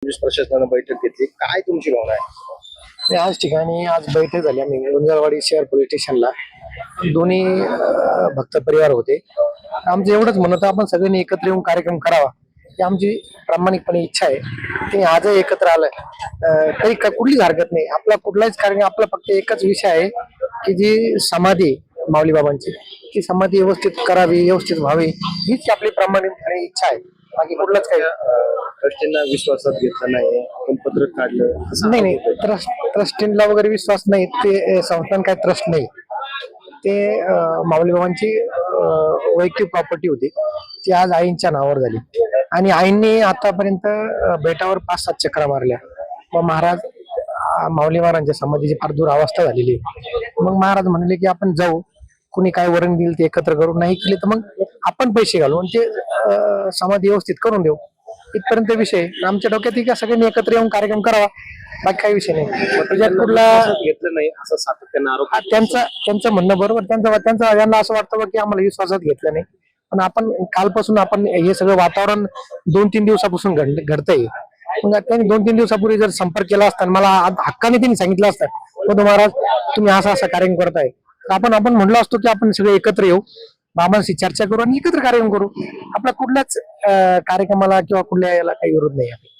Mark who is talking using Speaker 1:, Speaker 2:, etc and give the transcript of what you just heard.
Speaker 1: Police प्रशासनानं बैठक घेतली, काय तुमची भावना आहे?
Speaker 2: आज बैठक झाली आम्ही गुंजरवाडी शहर पोलीस स्टेशनला. दोन्ही भक्त परिवार होते. आमचं एवढंच म्हणत होतं, आपण सगळ्यांनी एकत्र येऊन कार्यक्रम करावा ही आमची प्रामाणिकपणे इच्छा आहे. ते आजही एकत्र आलं तरी कुठलीच हरकत नाही. आपला कुठलाच कार्यक्रम, आपला फक्त एकच विषय आहे की जी समाधी माऊली बाबांची, ती समाधी व्यवस्थित करावी, व्यवस्थित व्हावी, हीच आपली प्रामाणिकपणे इच्छा आहे. बाकी कुठलाच काही
Speaker 1: ट्रस्टींना विश्वासात घेतलं नाही, आपण पत्रक काढलं असं
Speaker 2: नाही. ट्रस्टींना वगैरे विश्वास नाही. ते संस्थान काय ट्रस्ट नाही. ते माऊली बाबांची वैयक्तिक प्रॉपर्टी होती, ती आज आईंच्या नावावर झाली आणि आईंनी आतापर्यंत बेटावर 5-7 चक्रा मारल्या. मग महाराज माऊली महाराजांच्या समाधीची फार दूर अवस्था झालेली. मग महाराज म्हणले की आपण जाऊ, कुणी काय वरण देईल ते एकत्र करू, नाही केले तर मग आपण पैसे घालू आणि ते समाधी व्यवस्थित करून देऊ. इथपर्यंत विषय आमच्या डोक्यात की सगळ्यांनी एकत्र येऊन कार्यक्रम करावा, बाकी काही विषय नाही. त्याच्यात कुठला
Speaker 1: घेतलं नाही असं सातत्यानं आरोप
Speaker 2: त्यांचं म्हणणं बरोबर. त्यांना असं वाटतं की आम्हाला विश्वासात घेतलं नाही. पण आपण कालपासून आपण हे सगळं वातावरण 2-3 दिवसापासून घडतंय. मग त्यांनी 2-3 दिवसापूर्वी जर संपर्क केला असता, मला हक्काने त्यांनी सांगितलं असतं महाराज तुम्ही असा कार्यक्रम करताय, आपण म्हणलो असतो की आपण सगळे एकत्र येऊ, बाबांशी चर्चा करू आणि एकत्र कार्यक्रम करू. आपला कुठल्याच कार्यक्रमाला किंवा कुठल्या याला काही विरोध नाही आहे.